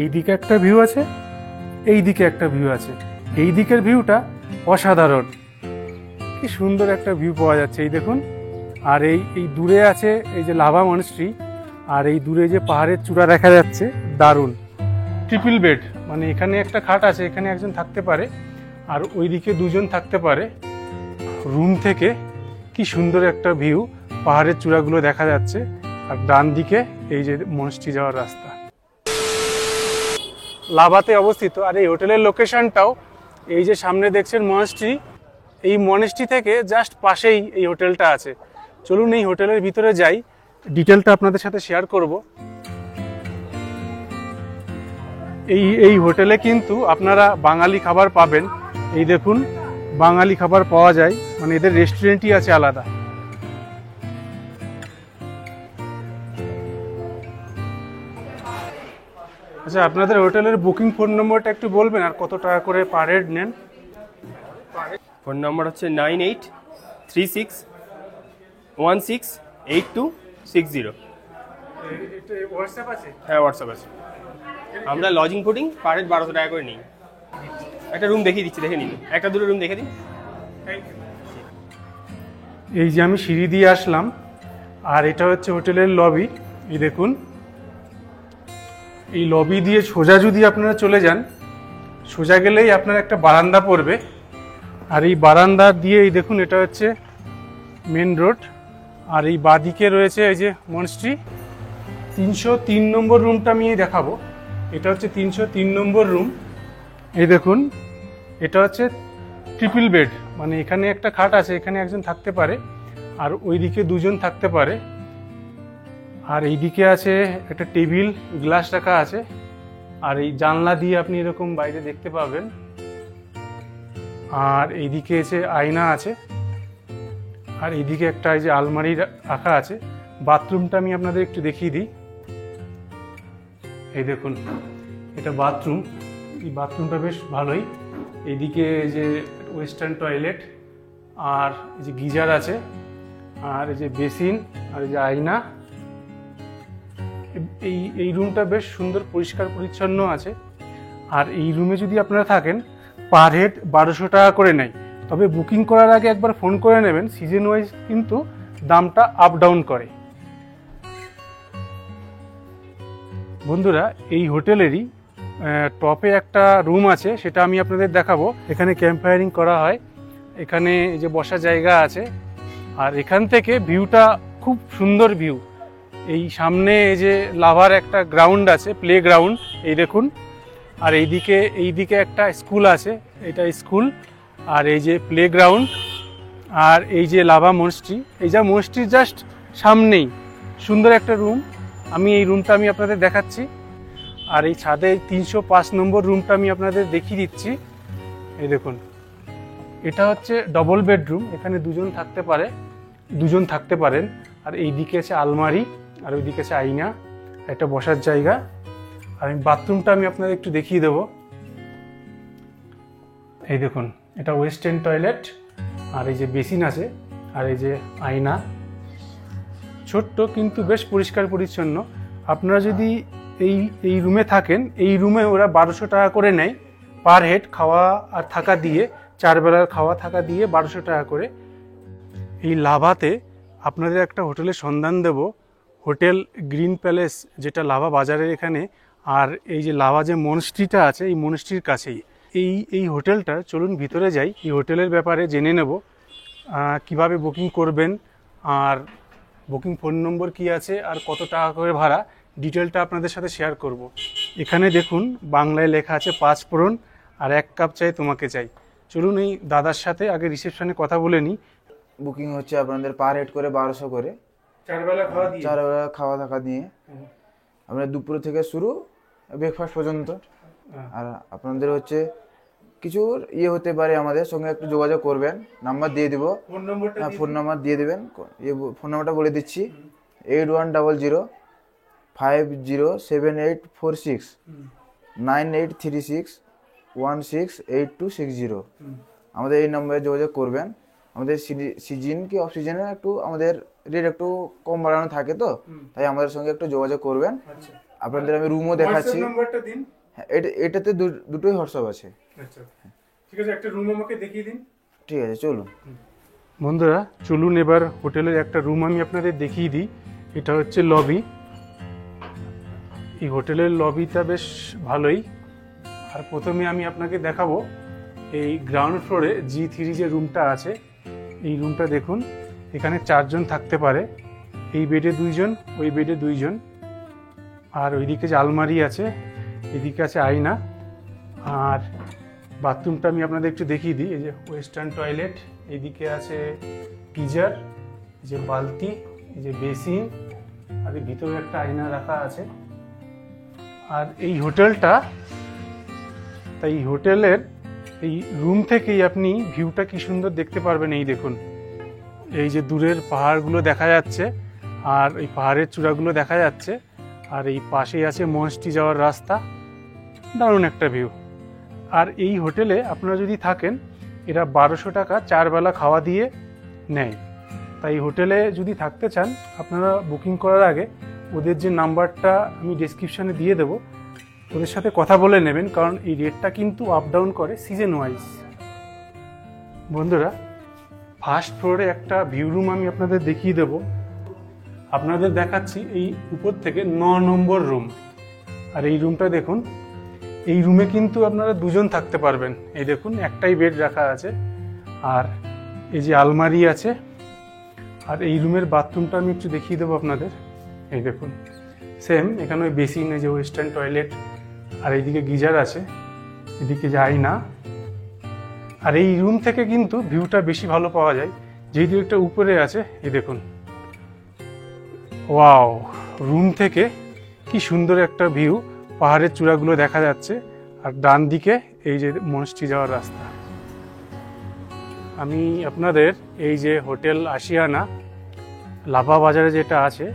এই দিকে একটা ভিউ আছে, এই দিকে একটা ভিউ আছে। এই দিকের ভিউটা অসাধারণ, কি সুন্দর একটা ভিউ পাওয়া যাচ্ছে এই দেখুন। আর এই দূরে আছে এই যে লাভা মনস্ট্রি, আর এই দূরে যে পাহাড়ের চূড়া দেখা যাচ্ছে, দারুণ। ট্রিপল বেড, মানে এখানে একটা খাট আছে, এখানে একজন থাকতে পারে আর ওইদিকে দুজন থাকতে পারে। রুম থেকে কি সুন্দর একটা ভিউ, পাহাড়ের চূড়াগুলো দেখা যাচ্ছে, আর ডান দিকে এই যে মনস্ট্রি যাওয়ার রাস্তা। লাভাতে অবস্থিত। আর এই হোটেলের লোকেশনটাও এই যে সামনে দেখছেন মনস্ট্রি, এই মনস্ট্রি থেকে জাস্ট পাশেই এই হোটেলটা আছে। চলুন এই হোটেলের ভিতরে যাই, ডিটেলটা আপনাদের সাথে শেয়ার করব। এই হোটেলে কিন্তু আপনারা বাঙালি খাবার পাবেন। এই দেখুন, বাঙালি খাবার পাওয়া যায়, মানে এদের রেস্টুরেন্টই আছে আলাদা। আচ্ছা, আপনাদের হোটেলের বুকিং ফোন নম্বরটা একটু বলবেন, আর কত টাকা করে পার হেড নেন? ফোন নম্বর হচ্ছে 9836168260। হোয়াটসঅ্যাপ আছে? হ্যাঁ, হোয়াটসঅ্যাপ আছে। আমরা লজিং ফুডিং পার হেড 1200 টাকা করে নিই। একটা রুম দেখিয়ে দিচ্ছি, দেখে নিন। একটা দুটো রুম দেখে দিন। এই যে আমি সিঁড়ি দিয়ে আসলাম, আর এটা হচ্ছে হোটেলের লবি। এই দেখুন, এই লবি দিয়ে সোজা যদি আপনারা চলে যান, সোজা গেলেই আপনার একটা বারান্দা পড়বে। আর এই বারান্দা দিয়ে এই দেখুন, এটা হচ্ছে মেন রোড। আর এই বাঁদিকে রয়েছে এই যে মনস্ট্রি। 303 নম্বর রুমটা আমি দেখাবো। এটা হচ্ছে 303 নম্বর রুম। এই দেখুন, এটা হচ্ছে ট্রিপল বেড, মানে এখানে একটা খাট আছে, এখানে একজন থাকতে পারে আর ওইদিকে দুজন থাকতে পারে। আর এইদিকে আছে একটা টেবিল, গ্লাস রাখা আছে। আর এই জানলা দিয়ে আপনি এরকম বাইরে দেখতে পাবেন। আর এইদিকে এসে আয়না আছে, আর এইদিকে একটা এই যে আলমারি রাখা আছে। বাথরুমটা আমি আপনাদের একটু দেখিয়ে দিই। এই দেখুন, এটা বাথরুম। এই বাথরুমটা বেশ ভালোই। এইদিকে যে ওয়েস্টার্ন টয়লেট, আর এই যে গিজার আছে, আর এই যে বেসিন, আর এই যে আয়না। এই রুমটা বেশ সুন্দর, পরিষ্কার পরিচ্ছন্ন আছে। আর এই রুমে যদি আপনারা থাকেন, পার হেড 1200 টাকা করে নেয়। তবে বুকিং করার আগে একবার ফোন করে নেবেন, সিজন ওয়াইজ কিন্তু দামটা আপ ডাউন করে। বন্ধুরা, এই হোটেলেরই টপে একটা রুম আছে, সেটা আমি আপনাদের দেখাবো। এখানে ক্যাম্প ফায়ারিং করা হয়, এখানে এই যে বসার জায়গা আছে। আর এখান থেকে ভিউটা খুব সুন্দর ভিউ। এই সামনে এই যে লাভার একটা গ্রাউন্ড আছে, প্লে গ্রাউন্ড, এই দেখুন। আর এইদিকে একটা স্কুল আছে, এটা স্কুল। আর এই যে প্লে গ্রাউন্ড, আর এই যে লাভা মনস্ট্রি, এই যা মনস্ট্রির জাস্ট সামনেই সুন্দর একটা রুম। এই রুমটা আমি আপনাদের দেখাচ্ছি। আর এই ছাদে 305 নম্বর রুমটা আমি আপনাদের দেখিয়ে দিচ্ছি। এই দেখুন, এটা হচ্ছে ডবল বেডরুম, এখানে দুজন থাকতে পারেন। আর এইদিকে আছে আলমারি, আর ওইদিকে আছে আয়না, একটা বসার জায়গা। আর বাথরুমটা আমি আপনাদের একটু দেখিয়ে দেবো। এই দেখুন, এটা ওয়েস্টার্ন টয়লেট, আর এই যে বেসিন আছে, আর এই যে আয়না। ছোট্ট কিন্তু বেশ পরিষ্কার পরিচ্ছন্ন। আপনারা যদি এই রুমে থাকেন, এই রুমে ওরা 1200 টাকা করে নেয় পার হেড, খাওয়া আর থাকা দিয়ে, 4 বেলার খাওয়া থাকা দিয়ে 1200 টাকা করে। এই লাভাতে আপনাদের একটা হোটেলের সন্ধান দেব, হোটেল গ্রিন প্যালেস, যেটা লাভা বাজারের এখানে। আর এই যে লাভা যে মনস্ট্রিটা আছে, এই মনস্ট্রির কাছেই এই হোটেলটা। চলুন ভিতরে যাই, এই হোটেলের ব্যাপারে জেনে নেব, কিভাবে বুকিং করবেন, আর বুকিং ফোন নম্বর কি আছে, আর কত টাকা করে ভাড়া, ডিটেলটা আপনাদের সাথে শেয়ার করব। এখানে দেখুন, বাংলায় লেখা আছে 5 ফোড়ন আর 1 কাপ চাই তোমাকে চাই। চলুন এই দাদার সাথে আগে রিসেপশনে কথা বলে নিই। বুকিং হচ্ছে আপনাদের পার হেড করে 1200 করে, 4 বেলা খাওয়া দিয়ে। 4 বেলা খাওয়া থাকা দিয়ে। আপনার দুপুর থেকে শুরু, ব্রেকফাস্ট পর্যন্ত। আর আপনাদের হচ্ছে কিছু হতে পারে, আমাদের সঙ্গে একটু যোগাযোগ করবেন, নাম্বার দিয়ে দিব। ফোন নাম্বার দিয়ে দেবেন। ফোন নাম্বারটা বলে দিচ্ছি, 8100507846 9836168260। আমাদের এই নম্বরে যোগাযোগ করবেন। আমাদের সিজন কি অফ সিজনে একটু আমাদের রেট একটু কম বাড়ানো থাকে, তো তাই আমাদের সঙ্গে একটু যোগাযোগ করবেন। আপনাদের আমি রুমও দেখাচ্ছি। নাম্বারটা দিন। হ্যাঁ, এটাতে দুটোই হোয়াটসঅ্যাপ আছে। আচ্ছা, ঠিক আছে, একটা রুম আমাকে দেখিয়ে দিন। ঠিক আছে, চলুন। বন্ধুরা চলুন এবার হোটেলের একটা রুম আমি আপনাদের দেখিয়ে দিই। এটা হচ্ছে লবি। এই হোটেলের লবিটা বেশ ভালোই। আর প্রথমে আমি আপনাকে দেখাবো এই গ্রাউন্ড ফ্লোরে G3 যে রুমটা আছে, এই রুমটা দেখুন। এখানে 4 জন থাকতে পারে। এই বেডে 2 জন, ওই বেডে 2 জন। আর ওইদিকে যে আলমারি আছে, এদিকে আছে আয়না। আর বাথরুমটা আমি আপনাদের একটু দেখিয়ে দিই। এই যে ওয়েস্টার্ন টয়লেট, এইদিকে আছে গিজার, এই যে বালতি, এই যে বেসিন, আর এই ভিতরে একটা আয়না রাখা আছে। আর এই হোটেলটা, তাই হোটেলের এই রুম থেকেই আপনি ভিউটা কি সুন্দর দেখতে পারবেন। এই দেখুন, এই যে দূরের পাহাড়গুলো দেখা যাচ্ছে, আর এই পাহাড়ের চূড়াগুলো দেখা যাচ্ছে, আর এই পাশেই আছে মহেশটি যাওয়ার রাস্তা। দারুণ একটা ভিউ। আর এই হোটেলে আপনারা যদি থাকেন, এরা 1200 টাকা 4 বেলা খাওয়া দিয়ে নেয়। তাই হোটেলে যদি থাকতে চান, আপনারা বুকিং করার আগে ওদের যে নাম্বারটা আমি ডেসক্রিপশানে দিয়ে দেবো, ওদের সাথে কথা বলে নেবেন, কারণ এই রেটটা কিন্তু আপ ডাউন করে সিজন ওয়াইজ। বন্ধুরা ফার্স্ট ফ্লোরে একটা ভিউ রুম আমি আপনাদের দেখিয়ে দেব। আপনাদের দেখাচ্ছি এই উপর থেকে 9 নম্বর রুম। আর এই রুমটা দেখুন, এই রুমে কিন্তু আপনারা 2 জন থাকতে পারবেন। এই দেখুন, একটাই বেড রাখা আছে, আর এই যে আলমারি আছে। আর এই রুমের বাথরুমটা আমি একটু দেখিয়ে দেবো আপনাদের। এই দেখুন, সেম এখানে ওই বেসিন, এই যে ওয়েস্টার্ন টয়লেট, আর এইদিকে গিজার আছে, এদিকে যে আয়না। আর এই রুম থেকে কিন্তু ভিউটা বেশি ভালো পাওয়া যায়, যেহেতু একটা উপরে আছে। এই দেখুন, ওয়াও, রুম থেকে কি সুন্দর একটা ভিউ, পাহাড়ের চূড়াগুলো দেখা যাচ্ছে, আর ডান দিকে এই যে মনস্টি যাওয়ার রাস্তা। আমি আপনাদের এই যে হোটেল আশিয়ানা লাভা বাজারে যেটা আছে,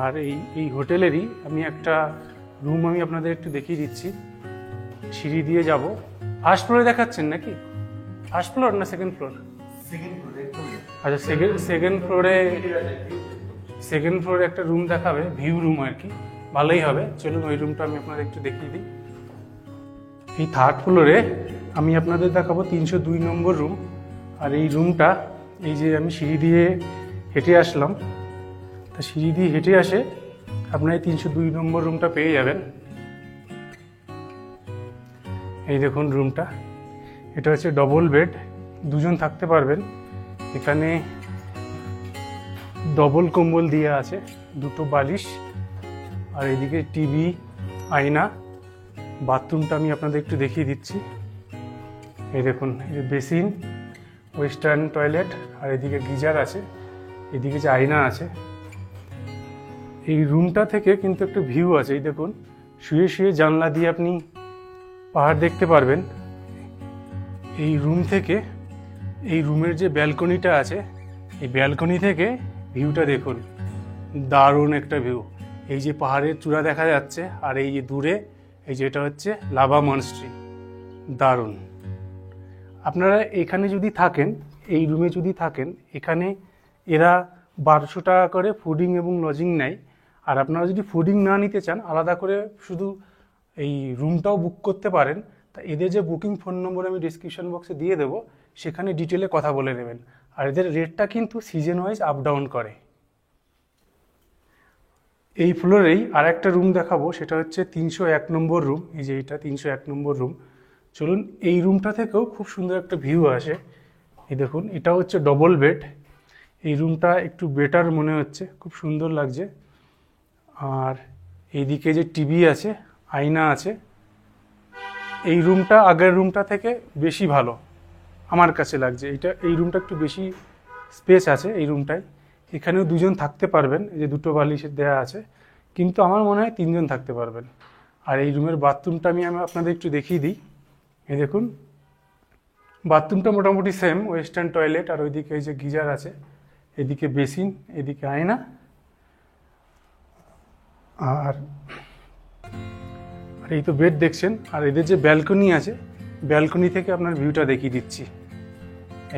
আর এই হোটেলেরই আমি একটা রুম আমি আপনাদের একটু দেখিয়ে দিচ্ছি। সিঁড়ি দিয়ে যাব। ফার্স্ট ফ্লোরে দেখাচ্ছেন নাকি? ফার্স্ট ফ্লোর না সেকেন্ড ফ্লোর? আচ্ছা, সেকেন্ড ফ্লোরে একটা রুম দেখাবে, ভিউ রুম আর কি, ভালোই হবে। চলুন ওই রুমটা আমি আপনাদের একটু দেখিয়ে দিই। এই থার্ড ফ্লোরে আমি আপনাদের দেখাবো 302 নম্বর রুম। আর এই রুমটা, এই যে আমি সিঁড়ি দিয়ে হেঁটে আসলাম, তা সিঁড়ি দিয়ে হেঁটে আসে আপনার এই 302 নম্বর রুমটা পেয়ে যাবেন। এই দেখুন রুমটা, এটা হচ্ছে ডবল বেড, 2 জন থাকতে পারবেন। এখানে ডবল কম্বল দিয়ে আছে, 2টো বালিশ, আর এদিকে টিভি, আয়না। বাথরুমটা আমি আপনাদের একটু দেখিয়ে দিচ্ছি। এই দেখুন, এই যে বেসিন, ওয়েস্টার্ন টয়লেট, আর এদিকে গিজার আছে, এদিকে যে আয়না আছে। এই রুমটা থেকে কিন্তু একটা ভিউ আছে। এই দেখুন, শুয়ে শুয়ে জানলা দিয়ে আপনি পাহাড় দেখতে পারবেন। এই রুম থেকে এই রুমের যে ব্যালকনিটা আছে, এই ব্যালকনি থেকে ভিউটা দেখুন, দারুণ একটা ভিউ। এই যে পাহাড়ের চূড়া দেখা যাচ্ছে, আর এই যে দূরে এই যেটা হচ্ছে লাভা মনস্ট্রি, দারুণ। আপনারা এখানে যদি থাকেন, এই রুমে যদি থাকেন, এখানে এরা 1200 টাকা করে ফুডিং এবং লজিং নেয়। আর আপনারা যদি ফুডিং না নিতে চান, আলাদা করে শুধু এই রুমটাও বুক করতে পারেন। তা এদের যে বুকিং ফোন নম্বর আমি ডিসক্রিপশন বক্সে দিয়ে দেবো, সেখানে ডিটেলে কথা বলে নেবেন। আর এদের রেটটা কিন্তু সিজন ওয়াইজ আপ ডাউন করে। এই ফ্লোরেই আর একটা রুম দেখাবো, সেটা হচ্ছে 301 নম্বর রুম। এই যে এটা 301 নম্বর রুম। চলুন, এই রুমটা থেকেও খুব সুন্দর একটা ভিউ আসে। এই দেখুন, এটা হচ্ছে ডবল বেড। এই রুমটা একটু বেটার মনে হচ্ছে, খুব সুন্দর লাগছে। আর এইদিকে যে টিভি আছে, আয়না আছে। এই রুমটা আগের রুমটা থেকে বেশি ভালো আমার কাছে লাগছে। এই রুমটা একটু বেশি স্পেস আছে এই রুমটায়। এখানেও 2 জন থাকতে পারবেন, এই যে 2টো বালিশ দেওয়া আছে, কিন্তু আমার মনে হয় 3 জন থাকতে পারবেন। আর এই রুমের বাথরুমটা আমি আপনাদের একটু দেখিয়ে দিই। এই দেখুন, বাথরুমটা মোটামুটি সেম, ওয়েস্টার্ন টয়লেট, আর ওইদিকে এই যে গিজার আছে, এদিকে বেসিন, এদিকে আয়না। আর এই তো বেড দেখছেন। আর এদের যে ব্যালকনি আছে, ব্যালকনি থেকে আপনার ভিউটা দেখিয়ে দিচ্ছি।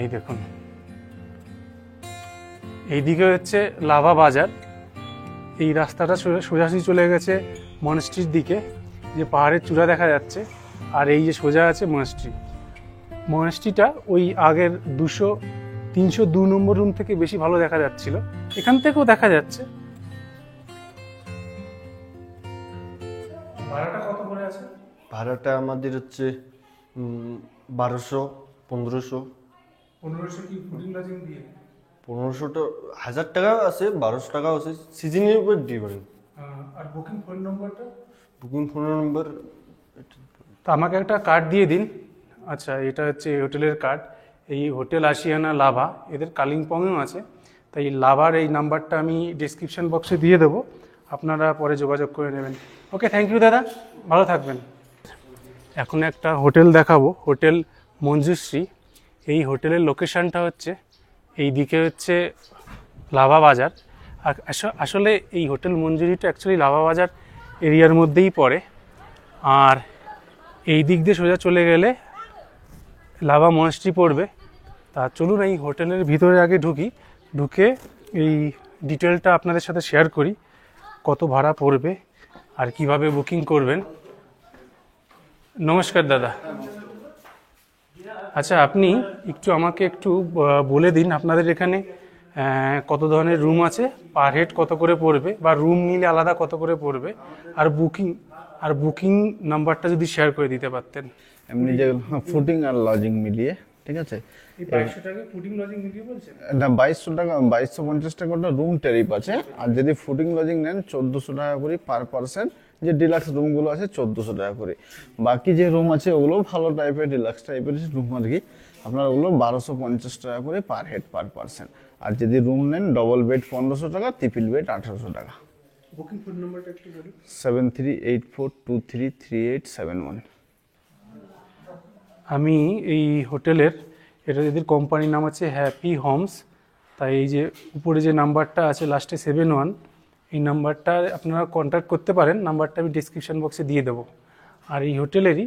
এই দেখুন, এইদিকে হচ্ছে লাভা বাজার, এই রাস্তাটা সোজাসুজি চলে গেছে মনেস্ট্রির দিকে, যে পাহাড়ের চূড়া দেখা যাচ্ছে, আর এই যে সোজা আছে মনেস্ট্রি। মনেস্ট্রিটা ওই আগের 302 নম্বর রুম থেকে বেশি ভালো দেখা যাচ্ছিল, এখান থেকেও দেখা যাচ্ছে। ভাড়াটা কত করে আছে? ভাড়াটা আমাদের হচ্ছে 1200, 1500। 1500 কি ফুডিং লজিং দিয়ে? 1500টা 1000 টাকা আছে, 1200 টাকা আছে, সিজনের উপর ডিপেন্ড। আর বুকিং ফোন নম্বরটা? বুকিং ফোন নম্বর তো আমাকে একটা কার্ড দিয়ে দিন। আচ্ছা, এটা হচ্ছে এই হোটেলের কার্ড। এই হোটেল আশিয়ানা লাভা, এদের কালিম্পংয়েও আছে, তাই লাভার এই নাম্বারটা আমি ডিসক্রিপশন বক্সে দিয়ে দেবো, আপনারা পরে যোগাযোগ করে নেবেন। ওকে, থ্যাংক ইউ দাদা, ভালো থাকবেন। এখন একটা হোটেল দেখাবো, হোটেল মঞ্জুশ্রী। এই হোটেলের লোকেশনটা হচ্ছে এই দিকে হচ্ছে লাভা বাজার। আর আসলে এই হোটেল মঞ্জুরিটা অ্যাকচুয়ালি লাভা বাজার এরিয়ার মধ্যেই পড়ে। আর এই দিক দিয়ে সোজা চলে গেলে লাভা মনেস্ট্রি পড়বে। তা চলুন এই হোটেলের ভিতরে আগে ঢুকে এই ডিটেলটা আপনাদের সাথে শেয়ার করি, কত ভাড়া পড়বে আর কিভাবে বুকিং করবেন। নমস্কার দাদা। আচ্ছা, আপনি আমাকে একটু বলে দিন আপনাদের এখানে কত ধরনের রুম আছে, পার হেড কত করে পড়বে, বা রুম নিলে আলাদা কত করে পড়বে, আর বুকিং নাম্বারটা যদি শেয়ার করে দিতে পারতেন। এমনি যেগুলো ফুডিং আর লজিং মিলিয়ে, ঠিক আছে? এই 2200 টাকা ফুডিং লজিং মিলিয়ে বলছেন? না, 2200 টাকা, 2250 টাকা ওটা রুম ট্যারিফ আছে। আর যদি ফুডিং লজিং নেন 1400 টাকা করে পার পারসন। যে ডিলাক্স রুমগুলো আছে 1400 টাকা করে। বাকি যে রুম আছে ওগুলো ভালো টাইপের ডিলাক্স টাইপের রুম আর কি, আপনার ওগুলো 1250 টাকা করে পার হেড পার পারসন। আর যদি রুম নেন ডবল বেড 1500 টাকা, ট্রিপল বেড 1800 টাকা। বুকিং ফোন নাম্বারটা একটু বলুন। 7384233871। আমি এই হোটেলের, এটা এদের কোম্পানির নাম আছে হ্যাপি হোমস। তাই এই যে উপরে যে নাম্বারটা আছে লাস্টে 71, এই নাম্বারটা আপনারা কন্ট্যাক্ট করতে পারেন। নাম্বারটা আমি ডিসক্রিপশন বক্সে দিয়ে দেবো। আর এই হোটেলেরই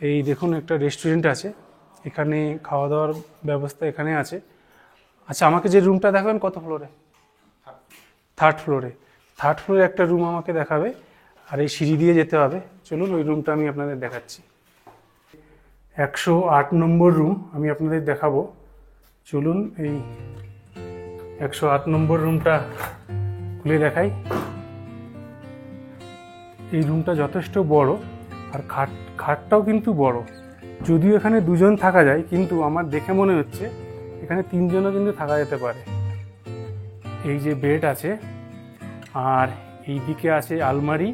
এই দেখুন একটা রেস্টুরেন্ট আছে, এখানে খাওয়া দাওয়ার ব্যবস্থা এখানে আছে। আচ্ছা, আমাকে যে রুমটা দেখাবেন কত ফ্লোরে? 3rd ফ্লোরে। 3rd ফ্লোরে একটা রুম আমাকে দেখাবে, আর এই সিঁড়ি দিয়ে যেতে হবে। চলুন ওই রুমটা আমি আপনাদের দেখাচ্ছি। 108 নম্বর রুম আমি আপনাদের দেখাবো। চলুন এই 108 নম্বর রুমটা খুলে দেখাই। এই রুমটা যথেষ্ট বড়, আর খাটটাও কিন্তু বড়। যদিও এখানে 2 জন থাকা যায়, কিন্তু আমার দেখে মনে হচ্ছে এখানে 3 জনও কিন্তু থাকা যেতে পারে। এই যে বেড আছে, আর এই দিকে আছে আলমারি,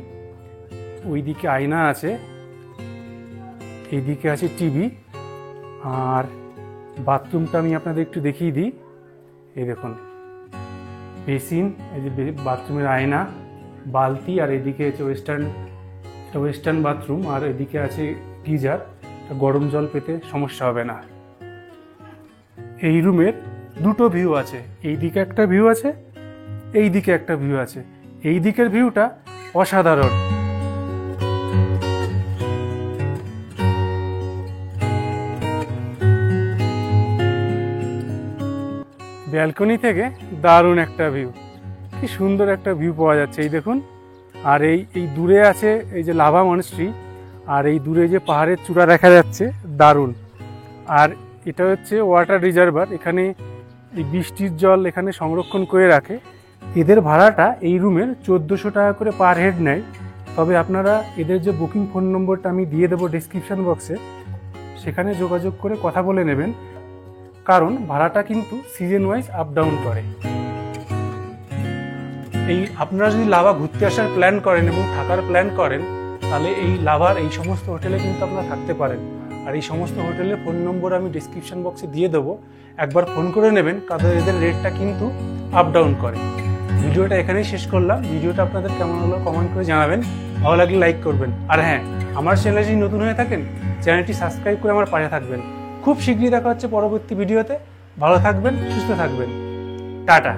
ওই দিকে আয়না আছে, এইদিকে আছে টিভি। আর বাথরুমটা আমি আপনাদের একটু দেখিয়ে দিই। এই দেখুন বেসিন, এই যে বাথরুমের আয়না, বালতি, আর এদিকে হচ্ছে ওয়েস্টার্ন বাথরুম, আর এদিকে আছে গিজার, গরম জল পেতে সমস্যা হবে না। এই রুমের 2টো ভিউ আছে, এই দিকে একটা ভিউ আছে, এই দিকে একটা ভিউ আছে। এই দিকের ভিউটা অসাধারণ। ব্যালকনি থেকে দারুণ একটা ভিউ, কি সুন্দর একটা ভিউ পাওয়া যাচ্ছে, এই দেখুন। আর এই দূরে আছে এই যে লাভা মনেস্ট্রি, আর এই দূরে যে পাহাড়ের চূড়া দেখা যাচ্ছে, দারুণ। আর এটা হচ্ছে ওয়াটার রিজার্ভার, এখানে এই বৃষ্টির জল এখানে সংরক্ষণ করে রাখে। এদের ভাড়াটা এই রুমের 1400 টাকা করে পার হেড নেয়। তবে আপনারা এদের যে বুকিং ফোন নম্বরটা আমি দিয়ে দেবো ডিসক্রিপশন বক্সে, সেখানে যোগাযোগ করে কথা বলে নেবেন, কারণ ভাড়াটা কিন্তু সিজন ওয়াইজ আপ ডাউন করে। এই আপনারা যদি লাভা ঘুরতে আসার প্ল্যান করেন এবং থাকার প্ল্যান করেন, তাহলে এই লাভার এই সমস্ত হোটেলে কিন্তু আপনারা থাকতে পারেন। আর এই সমস্ত হোটেলের ফোন নম্বর আমি ডিসক্রিপশন বক্সে দিয়ে দেবো, একবার ফোন করে নেবেন, কারণ এদের রেটটা কিন্তু আপ ডাউন করে। ভিডিওটা এখানেই শেষ করলাম। ভিডিওটা আপনাদের কেমন হলো কমেন্ট করে জানাবেন, ভালো লাগলে লাইক করবেন। আর হ্যাঁ, আমার চ্যানেলে যদি নতুন হয়ে থাকেন, চ্যানেলটি সাবস্ক্রাইব করে আমার পাশে থাকবেন। খুব শীঘ্রই দেখা হচ্ছে পরবর্তী ভিডিওতে। ভালো থাকবেন, সুস্থ থাকবেন, টাটা।